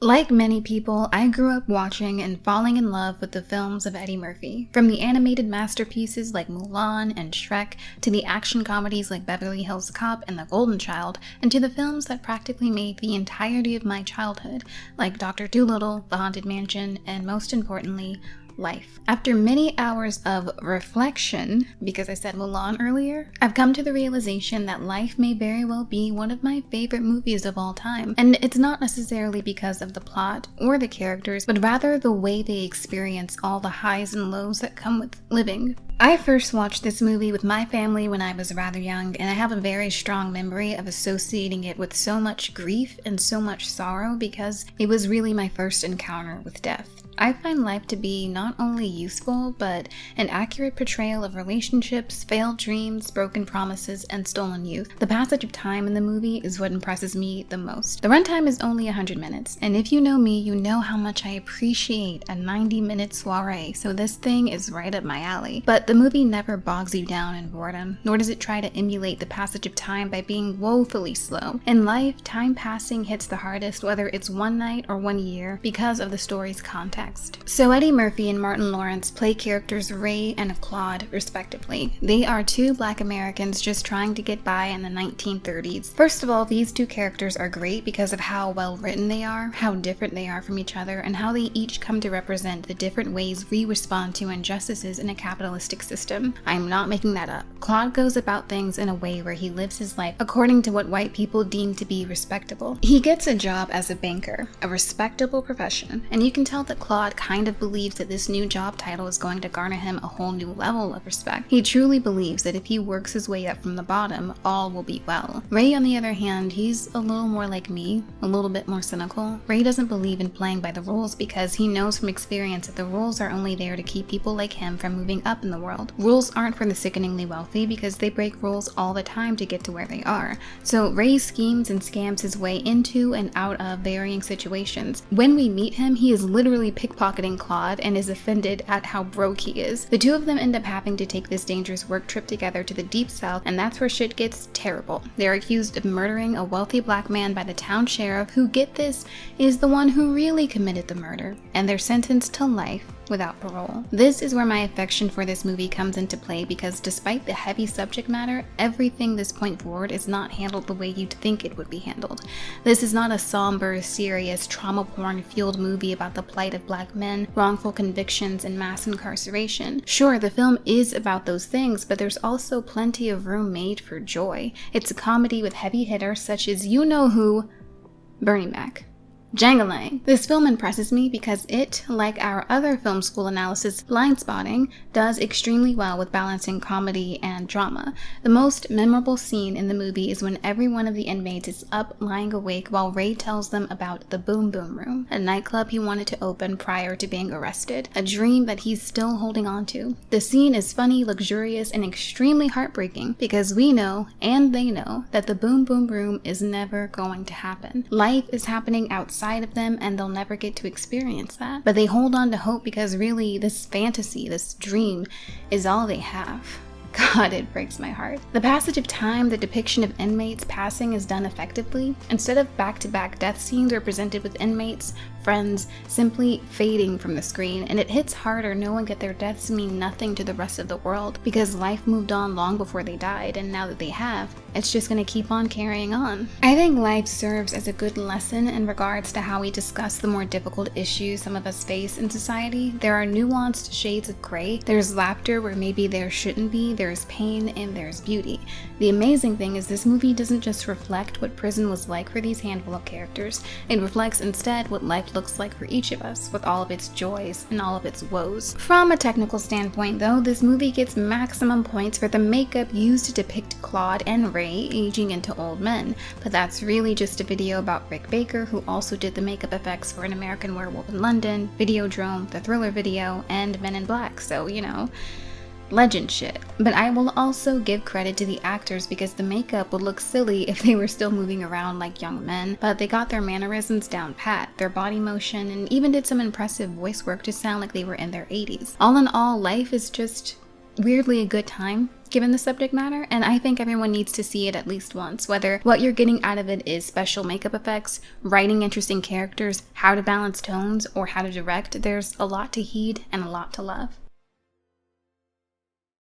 Like many people, I grew up watching and falling in love with the films of Eddie Murphy. From the animated masterpieces like Mulan and Shrek, to the action comedies like Beverly Hills Cop and The Golden Child, and to the films that practically made the entirety of my childhood, like Dr. Dolittle, The Haunted Mansion, and most importantly, Life. After many hours of reflection, because I said Mulan earlier, I've come to the realization that Life may very well be one of my favorite movies of all time. And it's not necessarily because of the plot or the characters, but rather the way they experience all the highs and lows that come with living. I first watched this movie with my family when I was rather young, and I have a very strong memory of associating it with so much grief and so much sorrow because it was really my first encounter with death. I find Life to be not only useful, but an accurate portrayal of relationships, failed dreams, broken promises, and stolen youth. The passage of time in the movie is what impresses me the most. The runtime is only 100 minutes, and if you know me, you know how much I appreciate a 90-minute soiree, so this thing is right up my alley. But the movie never bogs you down in boredom, nor does it try to emulate the passage of time by being woefully slow. In Life, time passing hits the hardest, whether it's one night or 1 year, because of the story's context. So Eddie Murphy and Martin Lawrence play characters Ray and Claude, respectively. They are two Black Americans just trying to get by in the 1930s. First of all, these two characters are great because of how well written they are, how different they are from each other, and how they each come to represent the different ways we respond to injustices in a capitalistic system. I am not making that up. Claude goes about things in a way where he lives his life according to what white people deem to be respectable. He gets a job as a banker, a respectable profession, and you can tell that Claude kind of believes that this new job title is going to garner him a whole new level of respect. He truly believes that if he works his way up from the bottom, all will be well. Ray, on the other hand, he's a little more like me, a little bit more cynical. Ray doesn't believe in playing by the rules because he knows from experience that the rules are only there to keep people like him from moving up in the world. Rules aren't for the sickeningly wealthy because they break rules all the time to get to where they are. So Ray schemes and scams his way into and out of varying situations. When we meet him, he is literally pickpocketing Claude and is offended at how broke he is. The two of them end up having to take this dangerous work trip together to the Deep South, and that's where shit gets terrible. They're accused of murdering a wealthy black man by the town sheriff who, get this, is the one who really committed the murder, and they're sentenced to life without parole. This is where my affection for this movie comes into play because despite the heavy subject matter, everything this point forward is not handled the way you'd think it would be handled. This is not a somber, serious, trauma porn-fueled movie about the plight of black men, wrongful convictions, and mass incarceration. Sure, the film is about those things, but there's also plenty of room made for joy. It's a comedy with heavy hitters such as you-know-who, Bernie Mac. Jangalang. This film impresses me because it, like our other film school analysis, Blindspotting, does extremely well with balancing comedy and drama. The most memorable scene in the movie is when every one of the inmates is up lying awake while Ray tells them about the Boom Boom Room, a nightclub he wanted to open prior to being arrested, a dream that he's still holding on to. The scene is funny, luxurious, and extremely heartbreaking because we know, and they know, that the Boom Boom Room is never going to happen. Life is happening outside of them and they'll never get to experience that. But they hold on to hope because really this fantasy, this dream, is all they have. God, it breaks my heart. The passage of time, the depiction of inmates passing is done effectively. Instead of back-to-back death scenes are presented with inmates, friends, simply fading from the screen, and it hits harder knowing that their deaths mean nothing to the rest of the world because life moved on long before they died, and now that they have, it's just gonna keep on carrying on. I think Life serves as a good lesson in regards to how we discuss the more difficult issues some of us face in society. There are nuanced shades of gray. There's laughter where maybe there shouldn't be, there's pain, and there's beauty. The amazing thing is this movie doesn't just reflect what prison was like for these handful of characters, it reflects instead what life looks like for each of us, with all of its joys and all of its woes. From a technical standpoint though, this movie gets maximum points for the makeup used to depict Claude and Ray aging into old men, but that's really just a video about Rick Baker, who also did the makeup effects for An American Werewolf in London, Videodrome, the Thriller video, and Men in Black, so you know, legend shit. But I will also give credit to the actors because the makeup would look silly if they were still moving around like young men, but they got their mannerisms down pat, their body motion, and even did some impressive voice work to sound like they were in their 80s. All in all, Life is just weirdly a good time given the subject matter, and I think everyone needs to see it at least once, whether what you're getting out of it is special makeup effects, writing interesting characters, how to balance tones, or how to direct. There's a lot to heed and a lot to love.